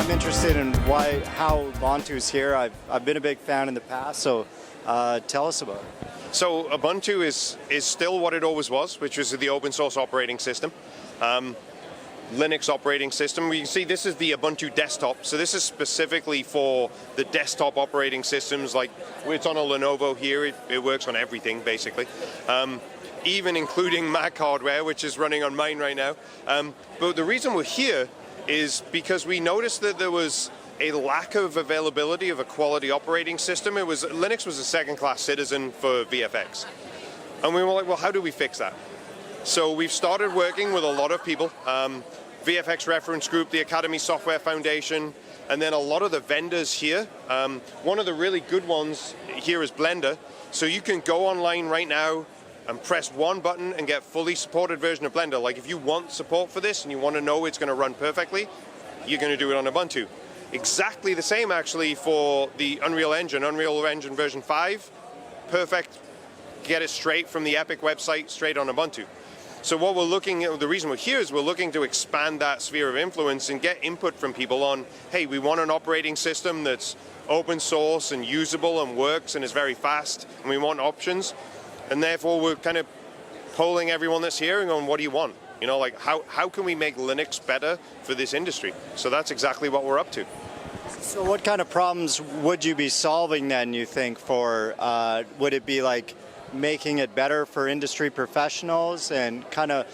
I'm interested in how Ubuntu is here. I've been a big fan in the past, so tell us about it. So Ubuntu is still what it always was, which was the open source operating system. Linux operating system. We can see this is the Ubuntu Desktop. So this is specifically for the desktop operating systems. Like it's on a Lenovo here. It works on everything basically, even including Mac hardware, which is running on mine right now. But the reason we're here is because we noticed that there was a lack of availability of a quality operating system. Linux was a second-class citizen for VFX, and we were like, well, how do we fix that? So we've started working with a lot of people, VFX Reference Group, the Academy Software Foundation, and then a lot of the vendors here. One of the really good ones here is Blender. So you can go online right now and press one button and get fully supported version of Blender. Like if you want support for this and you want to know it's going to run perfectly, you're going to do it on Ubuntu. Exactly the same actually for the Unreal Engine version 5. Perfect, get it straight from the Epic website, straight on Ubuntu. So what we're looking at, the reason we're here is we're looking to expand that sphere of influence and get input from people on, hey, we want an operating system that's open source and usable and works and is very fast, and we want options. And therefore we're kind of polling everyone that's here and going, what do you want? You know, like how can we make Linux better for this industry? So that's exactly what we're up to. So what kind of problems would you be solving then, you think, for, would it be like making it better for industry professionals, and kind of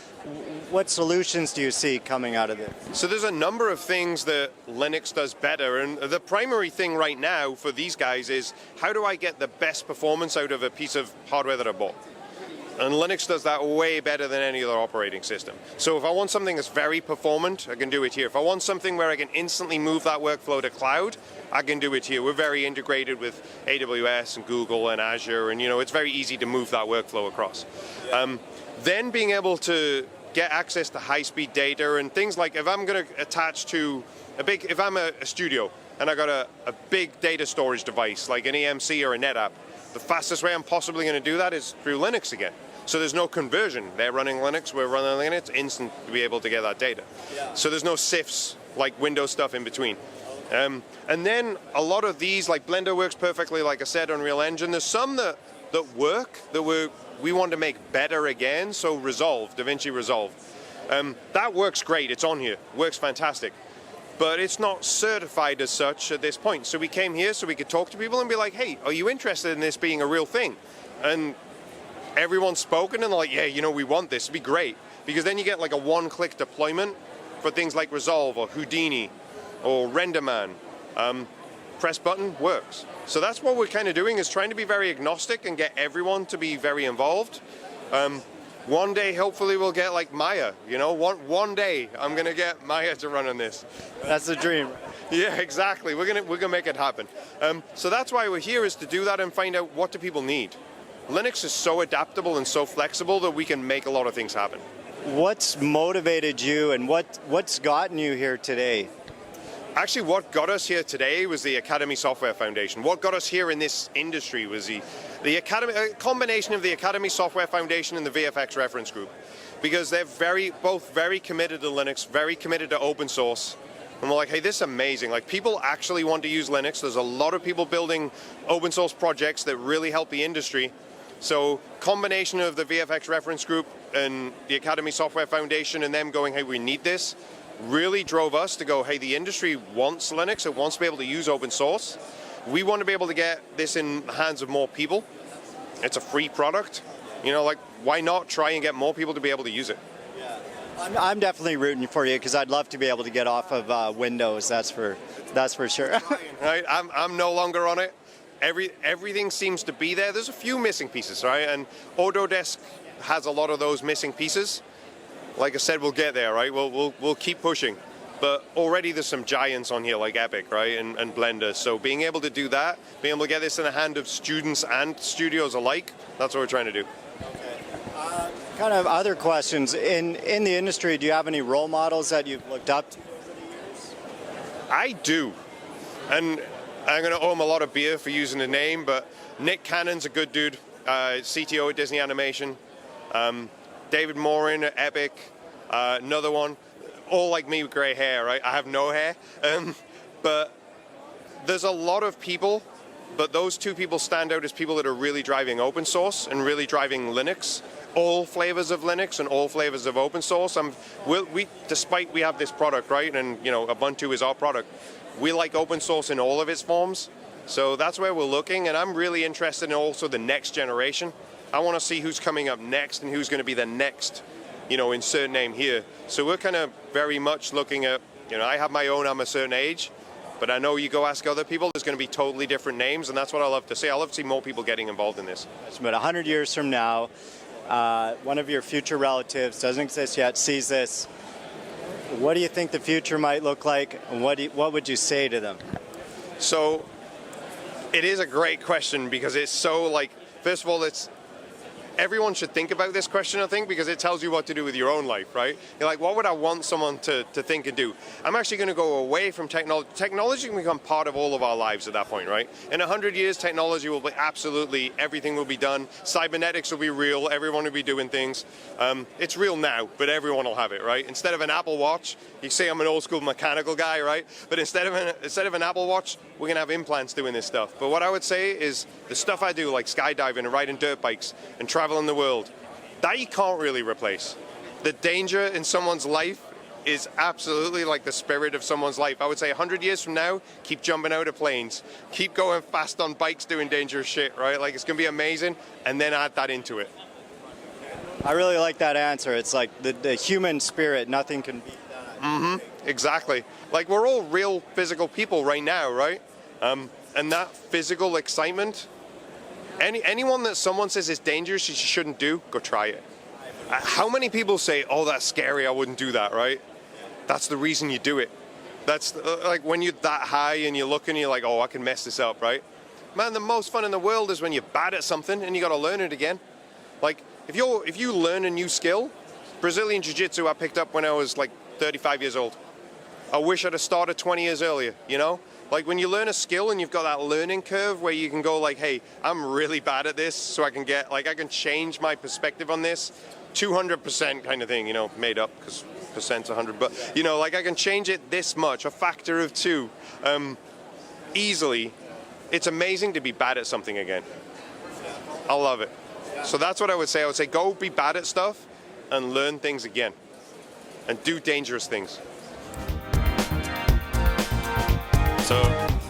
what solutions do you see coming out of this? So there's a number of things that Linux does better, and the primary thing right now for these guys is how do I get the best performance out of a piece of hardware that I bought? And Linux does that way better than any other operating system. So if I want something that's very performant, I can do it here. If I want something where I can instantly move that workflow to cloud, I can do it here. We're very integrated with AWS and Google and Azure, and it's very easy to move that workflow across. Then being able to get access to high-speed data and things like if I'm going to attach to if I'm a studio and I got a big data storage device like an EMC or a NetApp, the fastest way I'm possibly going to do that is through Linux again. So there's no conversion. They're running Linux, we're running Linux, instant to be able to get that data. Yeah. So there's no SIFs like Windows stuff in between. And then a lot of these, like Blender works perfectly, like I said, Unreal Engine. There's some that work that we want to make better again. So Resolve, DaVinci Resolve, that works great. It's on here, works fantastic. But it's not certified as such at this point. So we came here so we could talk to people and be like, hey, are you interested in this being a real thing? And everyone's spoken and they're like, yeah, we want this, it'd be great. Because then you get like a one-click deployment for things like Resolve or Houdini or RenderMan. Press button, works. So that's what we're kind of doing, is trying to be very agnostic and get everyone to be very involved. One day, hopefully, we'll get like Maya. One day, I'm going to get Maya to run on this. That's the dream. Yeah, exactly. We're gonna make it happen. So that's why we're here, is to do that and find out what do people need. Linux is so adaptable and so flexible that we can make a lot of things happen. What's motivated you, and what's gotten you here today? Actually, what got us here today was the Academy Software Foundation. What got us here in this industry was the Academy, a combination of the Academy Software Foundation and the VFX Reference Group, because they're both very committed to Linux, very committed to open source. And we're like, hey, this is amazing. Like, people actually want to use Linux. There's a lot of people building open source projects that really help the industry. So combination of the VFX Reference Group and the Academy Software Foundation and them going, hey, we need this, really drove us to go, hey, the industry wants Linux, it wants to be able to use open source. We want to be able to get this in the hands of more people. It's a free product. Like, why not try and get more people to be able to use it? Yeah. I'm definitely rooting for you, because I'd love to be able to get off of Windows, that's for sure. Right? I'm no longer on it. Everything seems to be there. There's a few missing pieces, right? And Autodesk has a lot of those missing pieces. Like I said, we'll get there, right? We'll keep pushing. But already there's some giants on here like Epic, right, and Blender. So being able to do that, being able to get this in the hand of students and studios alike, that's what we're trying to do. Okay. Kind of other questions. In the industry, do you have any role models that you've looked up to over the years? I do. And I'm going to owe him a lot of beer for using the name, but Nick Cannon's a good dude, CTO at Disney Animation. David Morin at Epic, another one. All like me with gray hair, right? I have no hair. but there's a lot of people, but those two people stand out as people that are really driving open source and really driving Linux, all flavors of Linux and all flavors of open source. Despite we have this product, right, and Ubuntu is our product, we like open source in all of its forms. So that's where we're looking, and I'm really interested in also the next generation. I want to see who's coming up next and who's going to be the next, insert name here. So we're kind of very much looking at, I have my own, I'm a certain age, but I know you go ask other people, there's going to be totally different names, and that's what I love to see. I love to see more people getting involved in this. But 100 years from now, one of your future relatives, doesn't exist yet, sees this. What do you think the future might look like, and what would you say to them? So it is a great question, because it's so first of all, everyone should think about this question, I think, because it tells you what to do with your own life, right? You're like, what would I want someone to think and do? I'm actually going to go away from technology. Technology can become part of all of our lives at that point, right? In 100 years, technology will be absolutely, everything will be done. Cybernetics will be real. Everyone will be doing things. It's real now, but everyone will have it, right? Instead of an Apple Watch, you say I'm an old school mechanical guy, right? But instead of an Apple Watch, we're going to have implants doing this stuff. But what I would say is the stuff I do, like skydiving and riding dirt bikes and traveling the world, that you can't really replace. The danger in someone's life is absolutely like the spirit of someone's life. I would say 100 years from now, keep jumping out of planes, keep going fast on bikes doing dangerous shit, right? Like, it's going to be amazing, and then add that into it. I really like that answer. It's like the human spirit, nothing can beat that. Mm-hmm. Exactly. Like, we're all real physical people right now, right? And that physical excitement, anyone that someone says is dangerous, you shouldn't do, go try it. How many people say, oh, that's scary, I wouldn't do that, right? That's the reason you do it. That's like when you're that high and you're looking, you're like, oh, I can mess this up, right? Man, the most fun in the world is when you're bad at something and you got to learn it again. Like, if you learn a new skill, Brazilian Jiu-Jitsu I picked up when I was like 35 years old. I wish I'd have started 20 years earlier, Like, when you learn a skill and you've got that learning curve where you can go like, hey, I'm really bad at this, so I can change my perspective on this, 200% kind of thing, made up because percent's 100, but I can change it this much, a factor of 2, easily. It's amazing to be bad at something again. I love it. So that's what I would say. I would say go be bad at stuff and learn things again and do dangerous things. So,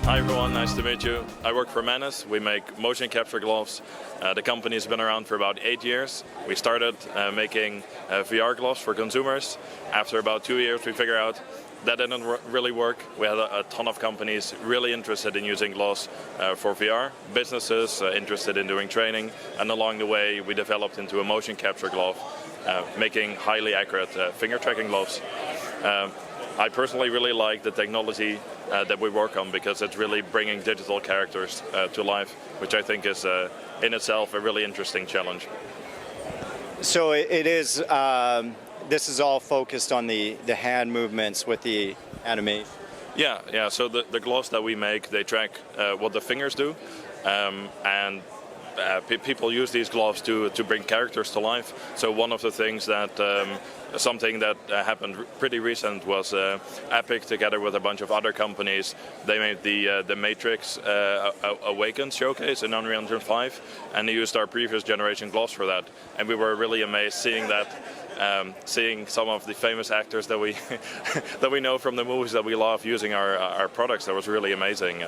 hi everyone, nice to meet you. I work for Manus. We make motion capture gloves. The company's been around for about 8 years. We started making VR gloves for consumers. After about 2 years, we figured out that didn't really work. We had a ton of companies really interested in using gloves for VR, businesses interested in doing training, and along the way we developed into a motion capture glove, making highly accurate finger tracking gloves. I personally really like the technology that we work on because it's really bringing digital characters to life, which I think is in itself a really interesting challenge. So it is, this is all focused on the hand movements with the animation. Yeah. So the gloves that we make, they track what the fingers do, and people use these gloves to bring characters to life. So one of the things that something that happened pretty recent was Epic, together with a bunch of other companies, they made the Matrix Awakens showcase in Unreal Engine 5, and they used our previous generation gloves for that. And we were really amazed seeing that, seeing some of the famous actors that we that we know from the movies that we love using our products. That was really amazing.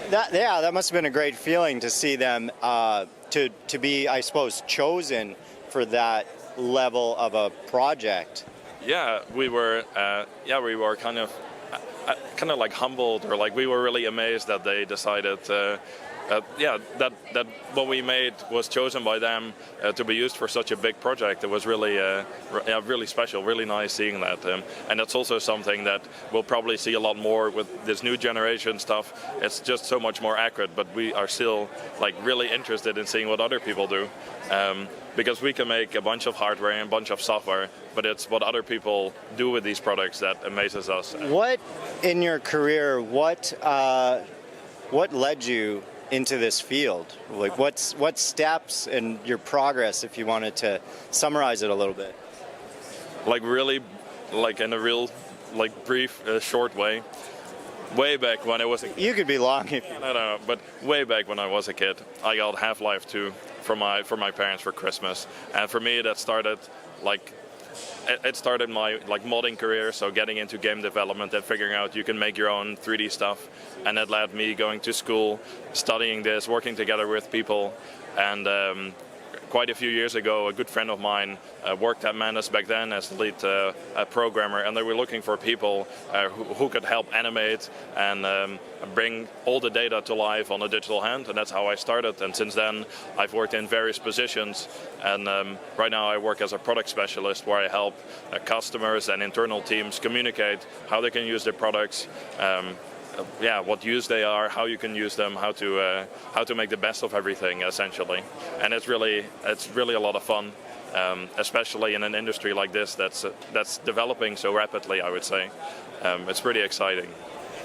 That must have been a great feeling to see them to be, I suppose, chosen for that level of a project. Yeah, we were kind of like humbled, or like we were really amazed that they decided that what we made was chosen by them to be used for such a big project. It was really really special, really nice seeing that, and that's also something that we'll probably see a lot more with this new generation stuff. It's just so much more accurate, but we are still like really interested in seeing what other people do, because we can make a bunch of hardware and a bunch of software, but it's what other people do with these products that amazes us. What in your career, what led you into this field? Like, what steps in your progress, if you wanted to summarize it a little bit? Like, really, like in a real, like brief, short way. way back when I was a kid. You could be long if No, but way back when I was a kid, I got Half-Life 2 for my parents for Christmas, and for me that started like. It started my modding career, so getting into game development and figuring out you can make your own 3D stuff, and that led me going to school, studying this, working together with people, and quite a few years ago a good friend of mine worked at Manus back then as the lead programmer, and they were looking for people who could help animate and bring all the data to life on a digital hand, and that's how I started. And since then I've worked in various positions, and right now I work as a product specialist where I help customers and internal teams communicate how they can use their products, what use they are, how you can use them, how to make the best of everything essentially. And it's really a lot of fun, especially in an industry like this that's developing so rapidly, I would say. It's pretty exciting.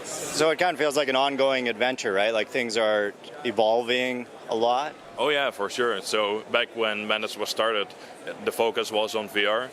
So it kind of feels like an ongoing adventure, right? Like things are evolving a lot. Oh yeah, for sure. So back when Manus was started, the focus was on VR,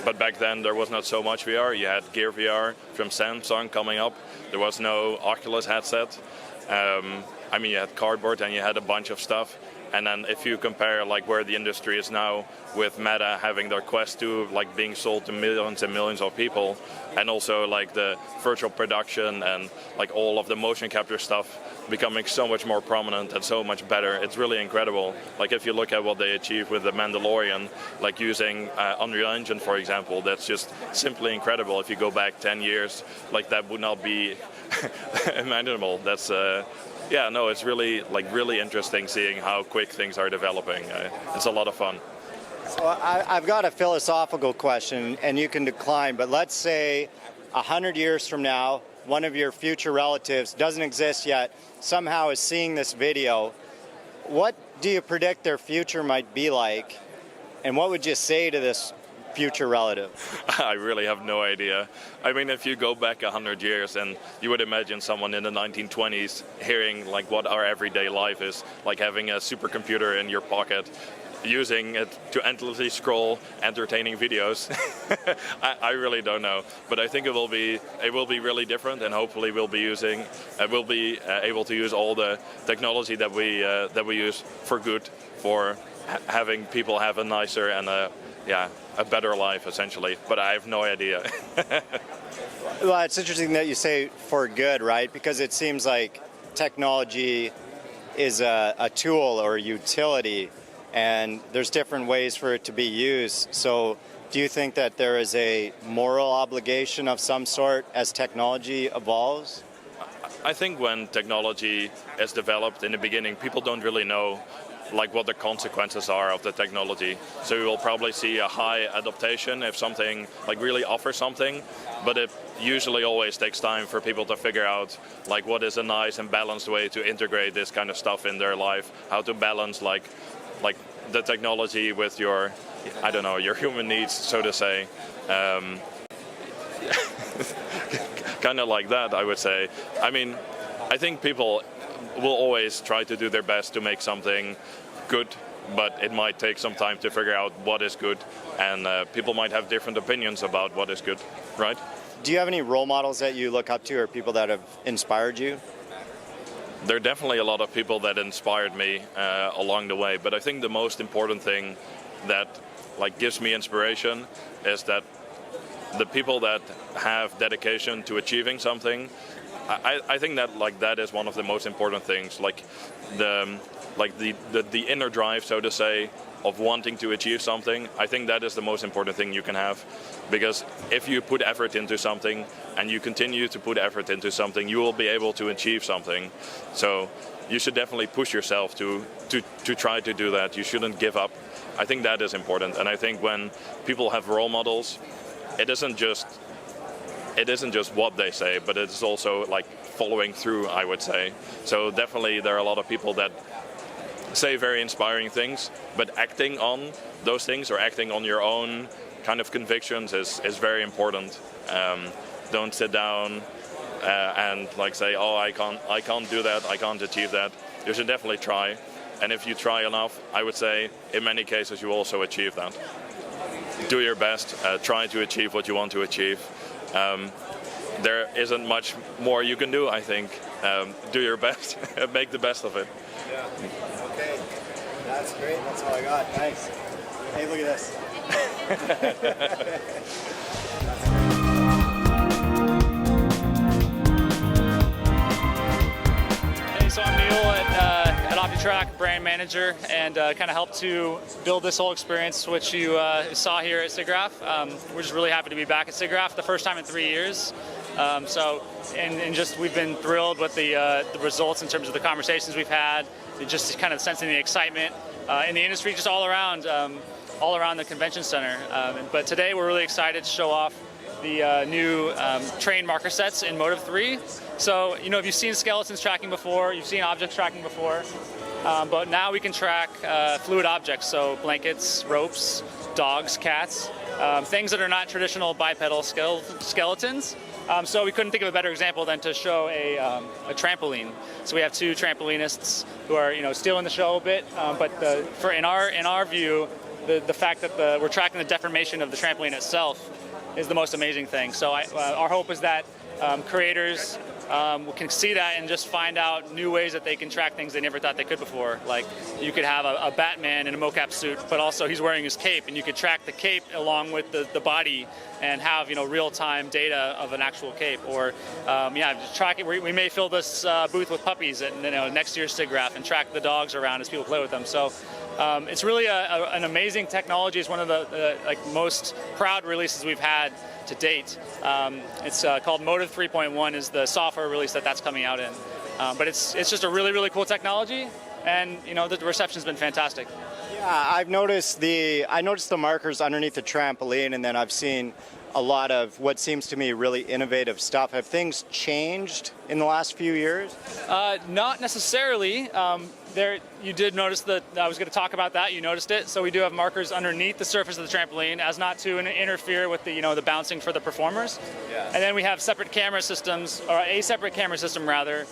but back then there was not so much VR. You had Gear VR from Samsung coming up. There was no Oculus headset. You had cardboard and you had a bunch of stuff. And then if you compare like where the industry is now, with Meta having their Quest 2 like being sold to millions and millions of people, and also like the virtual production and like all of the motion capture stuff becoming so much more prominent and so much better, it's really incredible. Like if you look at what they achieved with the Mandalorian, like using Unreal Engine for example, that's just simply incredible. If you go back 10 years, like that would not be imaginable. That's it's really interesting seeing how quick things are developing. It's a lot of fun. So I've got a philosophical question, and you can decline, but let's say 100 years from now, one of your future relatives doesn't exist yet, somehow is seeing this video. What do you predict their future might be like, and what would you say to this future relative? I really have no idea. I mean, if you go back 100 years and you would imagine someone in the 1920s hearing like what our everyday life is, like having a supercomputer in your pocket, using it to endlessly scroll entertaining videos. I really don't know, but I think it will be really different, and hopefully we'll be able to use all the technology that we use for good, for having people have a nicer and a better life essentially, but I have no idea. Well, it's interesting that you say for good, right? Because it seems like technology is a tool or a utility, and there's different ways for it to be used. So do you think that there is a moral obligation of some sort as technology evolves? I think when technology is developed in the beginning, people don't really know like what the consequences are of the technology. So we will probably see a high adaptation if something like really offers something, but it usually always takes time for people to figure out like what is a nice and balanced way to integrate this kind of stuff in their life, how to balance like the technology with your human needs, so to say. Kind of like that, I would say. I mean, I think people will always try to do their best to make something good, but it might take some time to figure out what is good, and people might have different opinions about what is good, right? Do you have any role models that you look up to, or people that have inspired you? There are definitely a lot of people that inspired me along the way, but I think the most important thing that like gives me inspiration is that the people that have dedication to achieving something, I think that like that is one of the most important things, like the inner drive, so to say, of wanting to achieve something. I think that is the most important thing you can have, because if you put effort into something and you continue to put effort into something, you will be able to achieve something. So you should definitely push yourself to try to do that. You shouldn't give up. I think that is important, and I think when people have role models, it isn't just what they say, but it's also like following through, I would say. So definitely there are a lot of people that say very inspiring things, but acting on those things or acting on your own kind of convictions is very important. Don't sit down and like say, oh, I can't do that, I can't achieve that. You should definitely try, and if you try enough, I would say in many cases you also achieve that. Do your best, try to achieve what you want to achieve. there isn't much more you can do, I think. Do your best and make the best of it. Yeah. Okay. That's great. That's all I got. Thanks. Hey, look at this. Hey, so I'm Neil at OptiTrack, brand manager, and kind of helped to build this whole experience, which you saw here at SIGGRAPH. We're just really happy to be back at SIGGRAPH, the first time in 3 years. We've been thrilled with the results in terms of the conversations we've had, just kind of sensing the excitement in the industry, just all around the convention center. But today we're really excited to show off the new train marker sets in Motive 3. So, if you've seen skeletons tracking before, you've seen objects tracking before, but now we can track fluid objects, so blankets, ropes, dogs, cats, things that are not traditional bipedal skeletons. So we couldn't think of a better example than to show a trampoline. So we have two trampolinists who are, still in the show a bit, but in our view, the fact that we're tracking the deformation of the trampoline itself is the most amazing thing. So our hope is that creators can see that and just find out new ways that they can track things they never thought they could before. Like you could have a Batman in a mocap suit, but also he's wearing his cape, and you could track the cape along with the body and have real-time data of an actual cape. Or track it. We may fill this booth with puppies at next year's SIGGRAPH and track the dogs around as people play with them. So it's really an amazing technology. It's one of the most proud releases we've had to date. It's called Motive 3.1 is the software release that's coming out in. But it's just a really, really cool technology, and the reception's been fantastic. Yeah, I noticed the markers underneath the trampoline, and then I've seen a lot of what seems to me really innovative stuff. Have things changed in the last few years? Not necessarily. You did notice that I was going to talk about that. You noticed it. So we do have markers underneath the surface of the trampoline, as not to interfere with the bouncing for the performers. Yeah. And then we have separate camera systems, or a separate camera system rather,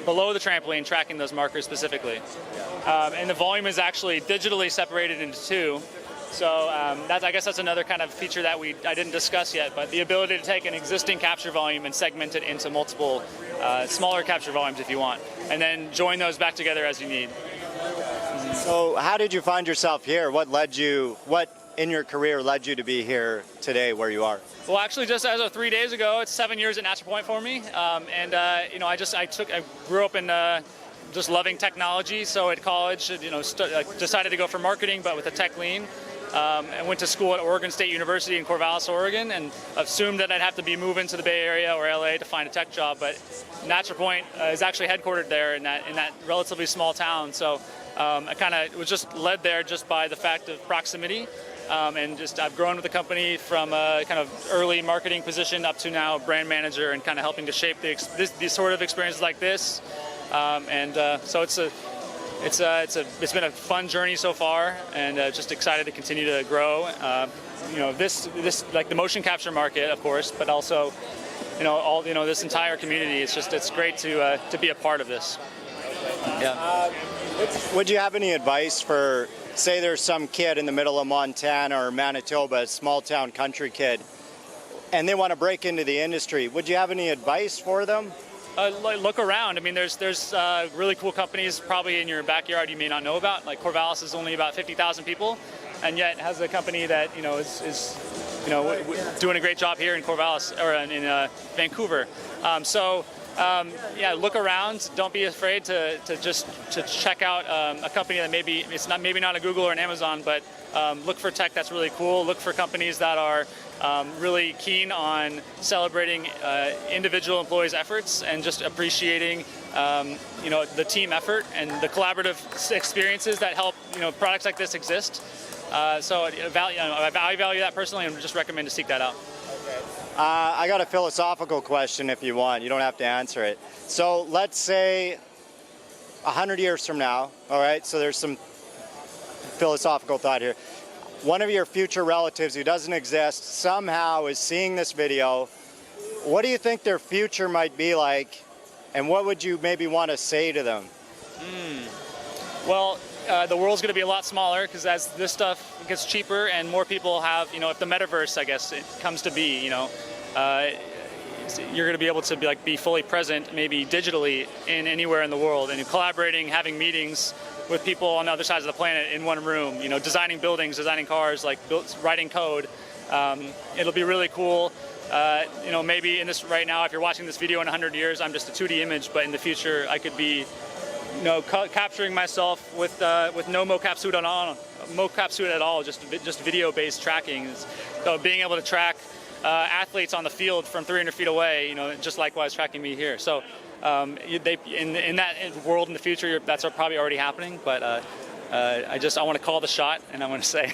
below the trampoline tracking those markers specifically. Yeah. And the volume is actually digitally separated into two. So I guess that's another kind of feature that I didn't discuss yet, but the ability to take an existing capture volume and segment it into multiple smaller capture volumes if you want, and then join those back together as you need. So how did you find yourself here? What in your career led you to be here today where you are? Well, actually, just as of 3 days ago, it's 7 years at Natural Point for me, I grew up in just loving technology. So at college, decided to go for marketing, but with a tech lean. I went to school at Oregon State University in Corvallis, Oregon, and assumed that I'd have to be moving to the Bay Area or LA to find a tech job. But Natural Point is actually headquartered there in that relatively small town. So I kind of was just led there just by the fact of proximity. I've grown with the company from a kind of early marketing position up to now brand manager, and kind of helping to shape these sort of experiences like this. So it's been a fun journey so far, and just excited to continue to grow. This like the motion capture market, of course, but also this entire community. It's great to be a part of this. Yeah. Would you have any advice for, say there's some kid in the middle of Montana or Manitoba, a small town country kid, and they want to break into the industry? Would you have any advice for them? Look around. I mean, there's really cool companies probably in your backyard you may not know about. Like Corvallis is only about 50,000 people, and yet has a company that is doing a great job here in Corvallis or in Vancouver. Look around. Don't be afraid to check out a company that maybe not a Google or an Amazon, but look for tech that's really cool. Look for companies that are really keen on celebrating individual employees' efforts and just appreciating the team effort and the collaborative experiences that help products like this exist. I value that personally, and just recommend to seek that out. I got a philosophical question if you want. You don't have to answer it. So let's say 100 years from now, all right, so there's some philosophical thought here. One of your future relatives who doesn't exist somehow is seeing this video. What do you think their future might be like, and what would you maybe want to say to them? Well, the world's going to be a lot smaller, because as this stuff gets cheaper and more people have, if the metaverse, I guess, it comes to be, you're going to be able to be fully present, maybe digitally, in anywhere in the world, and you're collaborating, having meetings with people on the other sides of the planet in one room. You know, designing buildings, designing cars, writing code. It'll be really cool. You know, maybe in this right now, if you're watching this video in 100 years, I'm just a 2D image, but in the future, I could be, you know, capturing myself with no mocap suit at all, just video-based tracking. So being able to track athletes on the field from 300 feet away, you know, just likewise tracking me here. So in that world in the future, that's probably already happening. But I want to call the shot, and I want to say,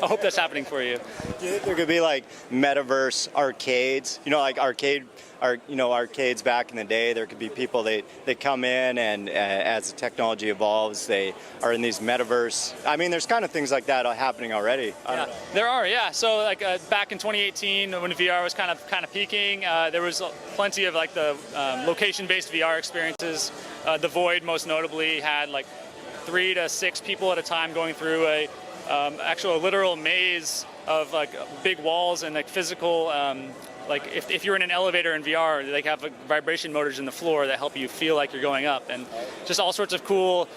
I hope that's happening for you. There could be like metaverse arcades, you know, like arcades back in the day. There could be people they come in, and as the technology evolves, they are in these metaverse. I mean, there's kind of things like that happening already. Yeah, there are. Yeah, so back in 2018, when VR was kind of peaking, there was plenty of the location-based VR experiences. The Void, most notably, had 3 to 6 people at a time going through a literal maze of big walls and physical. If you're in an elevator in VR, they have vibration motors in the floor that help you feel like you're going up, and just all sorts of cool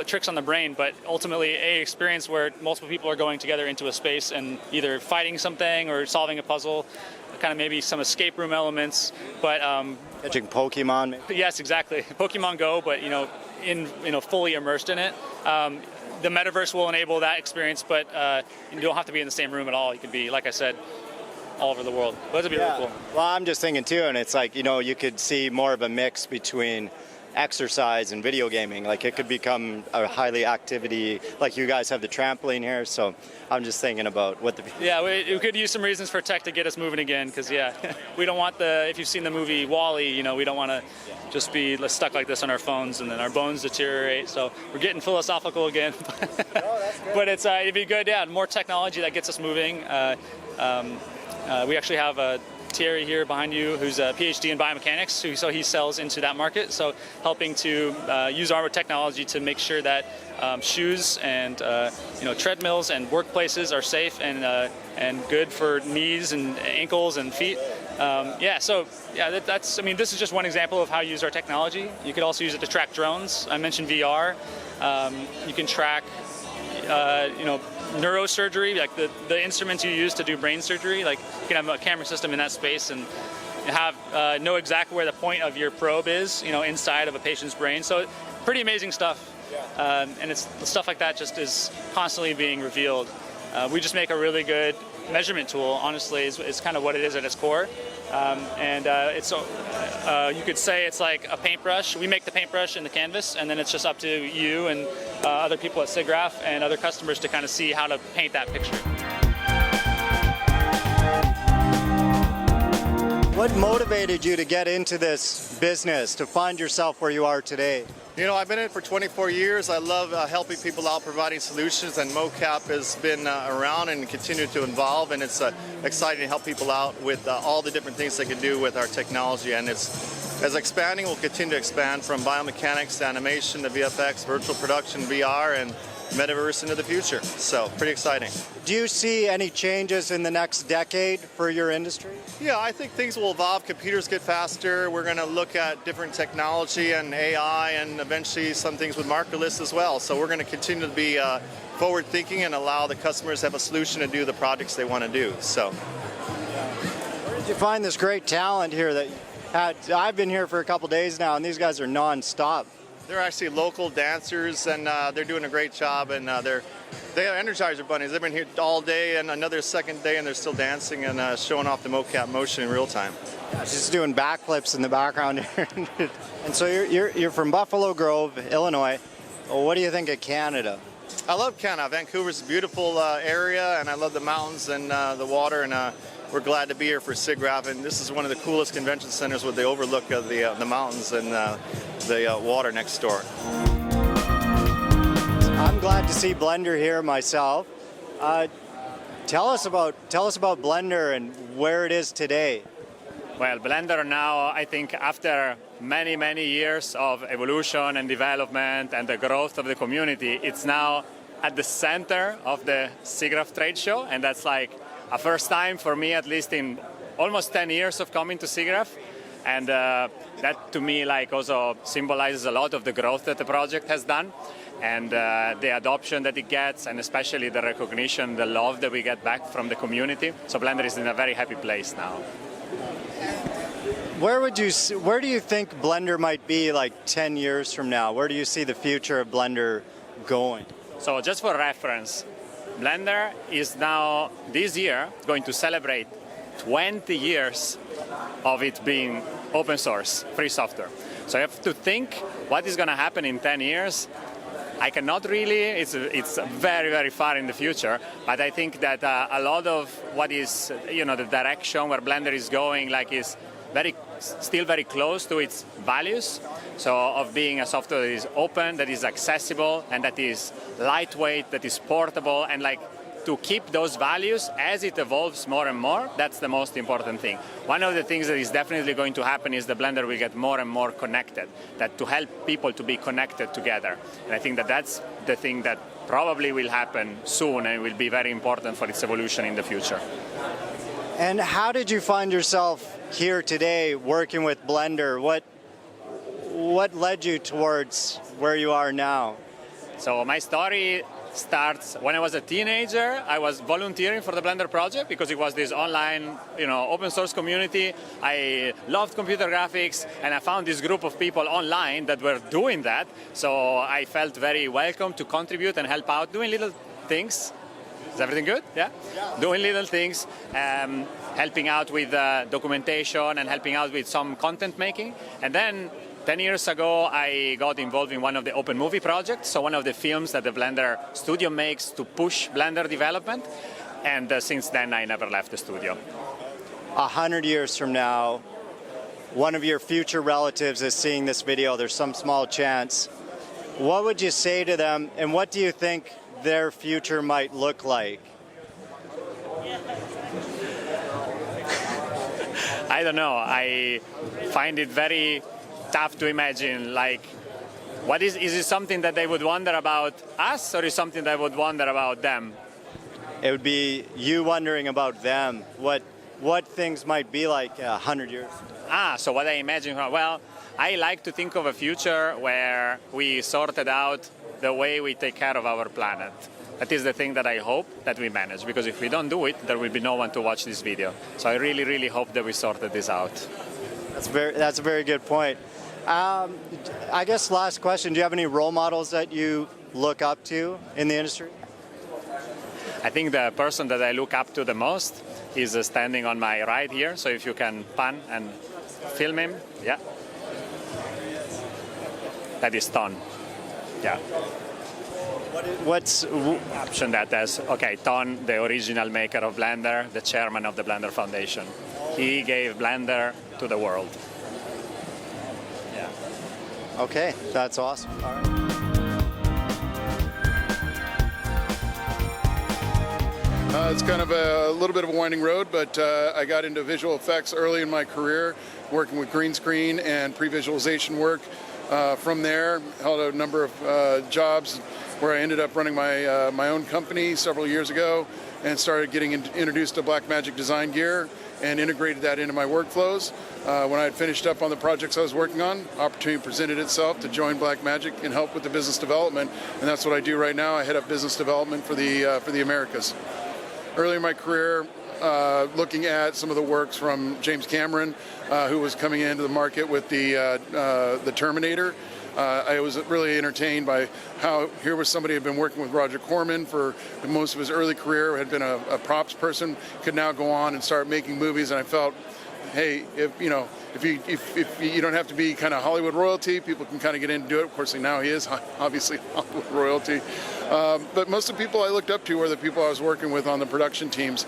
tricks on the brain. But ultimately, an experience where multiple people are going together into a space and either fighting something or solving a puzzle. Kind of maybe some escape room elements, but catching Pokemon. Maybe. Yes, exactly. Pokemon Go, but fully immersed in it. The metaverse will enable that experience, but you don't have to be in the same room at all. You can be, like I said, all over the world. But it'll be really cool. Well, I'm just thinking too, and it's you could see more of a mix between exercise and video gaming. It could become a highly activity, you guys have the trampoline here, so I'm just thinking about what the... Yeah, we could use some reasons for tech to get us moving again, because we don't want if you've seen the movie WALL-E, we don't want to just be stuck like this on our phones and then our bones deteriorate, so we're getting philosophical again. But it'd be good, more technology that gets us moving. We actually have Thierry here behind you, who's a PhD in biomechanics, so he sells into that market. So helping to use our technology to make sure that shoes and treadmills and workplaces are safe and good for knees and ankles and feet. This is just one example of how you use our technology. You could also use it to track drones. I mentioned VR. You can track neurosurgery, the instruments you use to do brain surgery. You can have a camera system in that space and know exactly where the point of your probe is, inside of a patient's brain. So pretty amazing stuff. And it's stuff like that just is constantly being revealed. We just make a really good measurement tool, honestly, is kind of what it is at its core. You could say it's like a paintbrush. We make the paintbrush and the canvas, and then it's just up to you and other people at SIGGRAPH and other customers to kind of see how to paint that picture. What motivated you to get into this business, to find yourself where you are today? I've been in it for 24 years. I love helping people out, providing solutions, and mocap has been around and continued to evolve, and it's exciting to help people out with all the different things they can do with our technology. And as expanding, we'll continue to expand from biomechanics to animation to VFX, virtual production, VR, and metaverse into the future. So pretty exciting. Do you see any changes in the next decade for your industry? Yeah, I think things will evolve. Computers get faster. We're going to look at different technology and AI and eventually some things with markerless as well. So we're going to continue to be forward thinking and allow the customers to have a solution to do the projects they want to do. So, where did you find this great talent here that I've been here for a couple days now, and these guys are non-stop. They're actually local dancers, and they're doing a great job, and they are Energizer bunnies. They've been here all day and another second day, and they're still dancing and showing off the mocap motion in real time. Yeah, just doing backflips in the background here. And so you're from Buffalo Grove, Illinois. Well, what do you think of Canada? I love Canada. Vancouver's a beautiful area, and I love the mountains and the water, and we're glad to be here for SIGGRAPH, and this is one of the coolest convention centers with the overlook of the mountains and the water next door. I'm glad to see Blender here myself. Tell us about Blender and where it is today. Well, Blender now, I think after many, many years of evolution and development and the growth of the community, it's now at the center of the SIGGRAPH trade show, and that's like a first time for me, at least in almost 10 years of coming to SIGGRAPH, and that to me like also symbolizes a lot of the growth that the project has done, and the adoption that it gets, and especially the recognition, the love that we get back from the community. So Blender is in a very happy place now. Where do you think Blender might be like 10 years from now? Where do you see the future of Blender going? So just for reference, Blender is now this year going to celebrate 20 years of it being open source, free software. So you have to think what is going to happen in 10 years. I cannot really, it's very, very far in the future, but I think that a lot of what is, the direction where Blender is going, like, is still very close to its values. So of being a software that is open, that is accessible, and that is lightweight, that is portable, and like to keep those values as it evolves more and more, that's the most important thing. One of the things that is definitely going to happen is that Blender will get more and more connected, that to help people to be connected together. And I think that that's the thing that probably will happen soon and will be very important for its evolution in the future. And how did you find yourself here today working with Blender? What led you towards where you are now? So my story starts when I was a teenager. I was volunteering for the Blender project because it was this online, open source community. I loved computer graphics, and I found this group of people online that were doing that. So I felt very welcome to contribute and help out, doing little things. Is everything good? Yeah? Doing little things, helping out with documentation and helping out with some content making. And then 10 years ago, I got involved in one of the Open Movie projects, so one of the films that the Blender studio makes to push Blender development. And since then, I never left the studio. 100 years from now, one of your future relatives is seeing this video. There's some small chance. What would you say to them, and what do you think their future might look like? I don't know. I find it very tough to imagine. Like, is it something that they would wonder about us, or is it something that would wonder about them? It would be you wondering about them. What things might be like 100 years? So what I imagine, well, I like to think of a future where we sorted out the way we take care of our planet. That is the thing that I hope that we manage, because if we don't do it, there will be no one to watch this video. So I really, really hope that we sorted this out. That's a very good point. I guess last question, do you have any role models that you look up to in the industry? I think the person that I look up to the most is standing on my right here. So if you can pan and film him, yeah. That is Ton. Yeah. What's option that as, okay, Ton, the original maker of Blender, the chairman of the Blender Foundation. He gave Blender to the world. Yeah. Okay, that's awesome. All right. It's kind of a little bit of a winding road, but I got into visual effects early in my career, working with green screen and pre-visualization work. From there, held a number of jobs where I ended up running my own company several years ago, and started getting introduced to Blackmagic design gear and integrated that into my workflows. When I had finished up on the projects I was working on, opportunity presented itself to join Blackmagic and help with the business development, and that's what I do right now. I head up business development for the Americas. Early in my career, looking at some of the works from James Cameron, who was coming into the market with the Terminator. I was really entertained by how here was somebody who had been working with Roger Corman for most of his early career, had been a props person, could now go on and start making movies, and I felt, hey, if you don't have to be kind of Hollywood royalty, people can kind of get in and do it. Of course, now he is obviously Hollywood royalty. But most of the people I looked up to were the people I was working with on the production teams.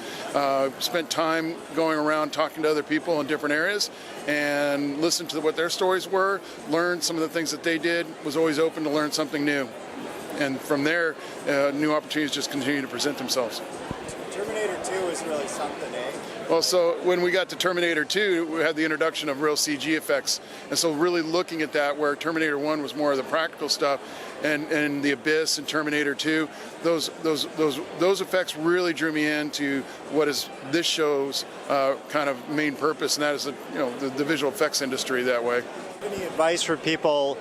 Spent time going around talking to other people in different areas and listened to what their stories were, learned some of the things that they did, was always open to learn something new. And from there, new opportunities just continue to present themselves. Terminator 2 is really something, eh? Well, so when we got to Terminator 2, we had the introduction of real CG effects. And so really looking at that, where Terminator 1 was more of the practical stuff, and the Abyss and Terminator 2, those effects really drew me into what is this show's kind of main purpose, and that is the visual effects industry that way. Any advice for people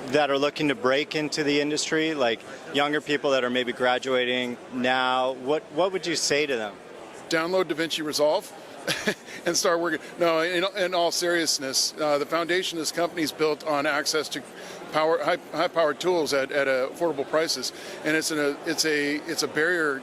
that are looking to break into the industry, like younger people that are maybe graduating now? What would you say to them? Download DaVinci Resolve and start working. No, in all seriousness, the foundation of this company is built on access to high-powered tools at affordable prices, and it's a barrier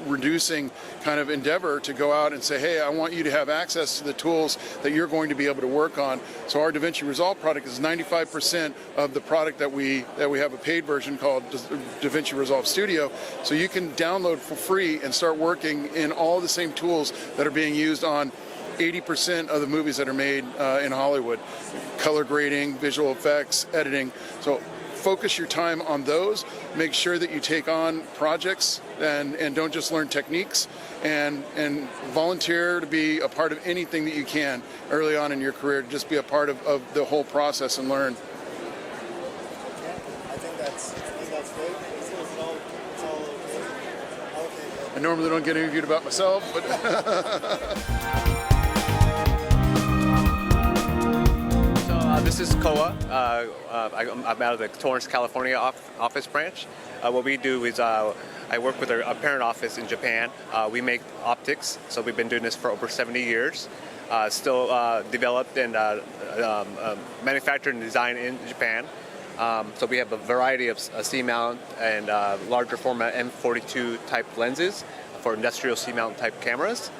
reducing kind of endeavor to go out and say, hey, I want you to have access to the tools that you're going to be able to work on. So our DaVinci Resolve product is 95% of the product that we have a paid version called DaVinci Resolve Studio. So you can download for free and start working in all the same tools that are being used on 80% of the movies that are made in Hollywood. Color grading, visual effects, editing. So focus your time on those. Make sure that you take on projects and don't just learn techniques, and volunteer to be a part of anything that you can early on in your career. Just be a part of the whole process and learn. I think that's great. It's all okay. I normally don't get interviewed about myself, but This is Koa. I'm out of the Torrance, California office branch. What we do is I work with our parent office in Japan. We make optics, so we've been doing this for over 70 years. Still developed and manufactured and designed in Japan. So we have a variety of C-mount and larger format M42 type lenses for industrial C-mount type cameras.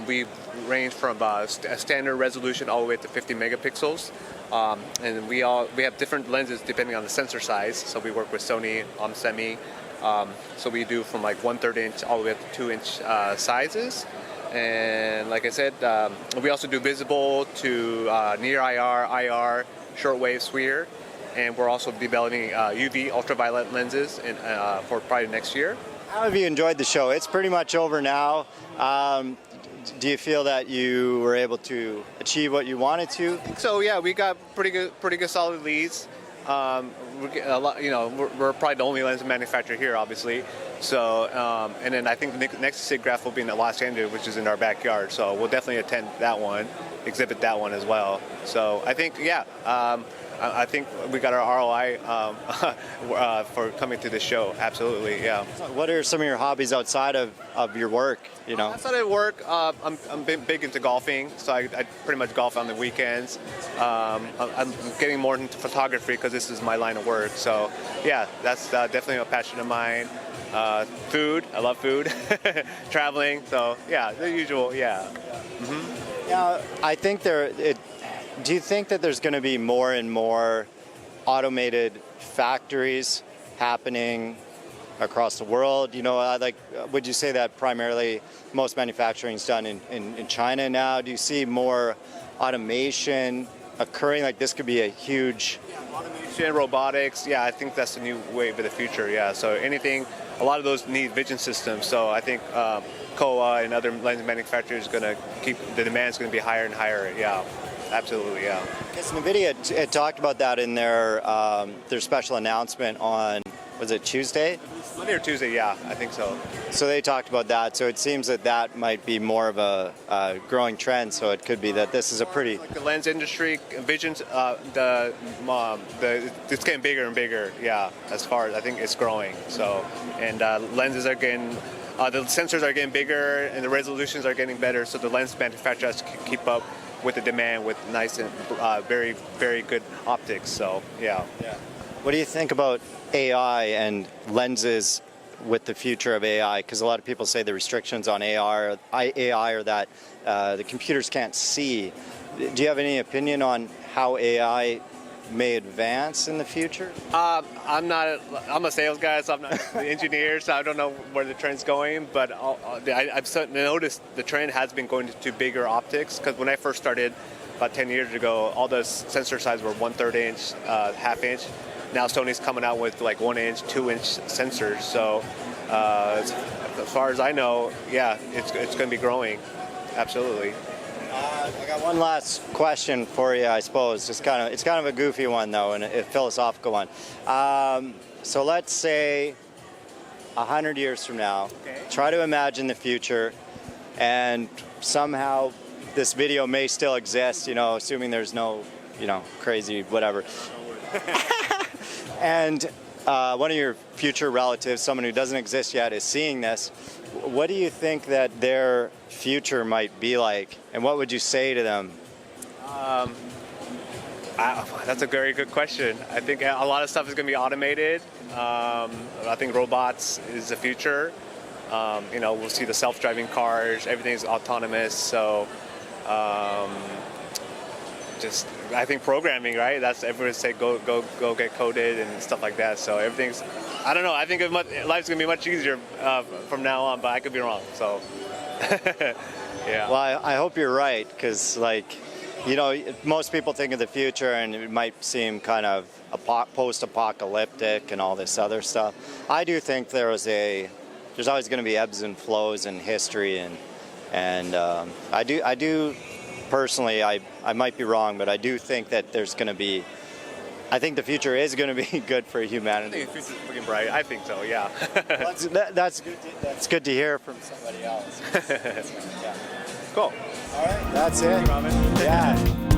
We range from a standard resolution all the way to 50 megapixels. And we have different lenses depending on the sensor size. So we work with Sony, Semi. So we do from like 1/3 inch all the way up to 2-inch sizes. And like I said, we also do visible to near IR, shortwave SWIR. And we're also developing UV ultraviolet lenses for probably next year. How have you enjoyed the show? It's pretty much over now. Do you feel that you were able to achieve what you wanted to? So yeah, we got pretty good solid leads. We're probably the only lens manufacturer here, obviously. So and then I think the next SIGGRAPH will be in Los Angeles, which is in our backyard. So we'll definitely attend that one, exhibit that one as well. So I think I think we got our ROI for coming to this show. Absolutely, yeah. What are some of your hobbies outside of your work? Outside of work, I'm big into golfing, so I pretty much golf on the weekends. I'm getting more into photography because this is my line of work. So yeah, that's definitely a passion of mine. Food, I love food. Traveling, so yeah, the usual, yeah. Mm-hmm. Now, I think do you think that there's going to be more and more automated factories happening across the world? Would you say that primarily most manufacturing is done in China now? Do you see more automation occurring? Like this could be a huge... Automation, robotics, yeah, I think that's the new wave of the future, yeah. So a lot of those need vision systems, so I think Koa and other lens manufacturers are going to the demand's going to be higher and higher, yeah. Absolutely, yeah. Because NVIDIA had talked about that in their special announcement on, was it Tuesday? Monday or Tuesday, yeah, I think so. So they talked about that. So it seems that might be more of a growing trend. So it could be that this is a pretty... Like the lens industry, visions, it's getting bigger and bigger, yeah, as far as I think it's growing. So, and lenses are getting... the sensors are getting bigger and the resolutions are getting better, so the lens manufacturers can keep up with the demand with nice and very, very good optics. So, yeah. What do you think about AI and lenses with the future of AI? Because a lot of people say the restrictions on AI are that the computers can't see. Do you have any opinion on how AI may advance in the future? I'm a sales guy, so I'm not an engineer, so I don't know where the trend's going, but I've noticed the trend has been going to bigger optics, because when I first started about 10 years ago, all the sensor sizes were 1/3 inch, half inch. Now Sony's coming out with like 1 inch, 2 inch sensors, so as far as I know, yeah, it's going to be growing. Absolutely. I got one last question for you, I suppose. It's kind of a goofy one though, and a philosophical one. So let's say 100 years from now, try to imagine the future, and somehow this video may still exist, you know, assuming there's no, you know, crazy whatever. And one of your future relatives, someone who doesn't exist yet, is seeing this. What do you think that their future might be like, and what would you say to them? That's a very good question. I think a lot of stuff is going to be automated. I think robots is the future. You know, we'll see the self-driving cars. Everything's autonomous. So, just I think programming, right? That's everyone say go get coded and stuff like that. So everything's, I don't know. I think life's gonna be much easier from now on, but I could be wrong. So, yeah. Well, I hope you're right, because like, you know, most people think of the future and it might seem kind of post-apocalyptic and all this other stuff. I do think there's always going to be ebbs and flows in history, and I do personally, I might be wrong, but I do think that there's going to be, I think the future is going to be good for humanity. I think the future's looking bright. I think so, yeah. That's good to hear from somebody else. Yeah. Cool. All right, that's it. Thank you, Robin. Yeah.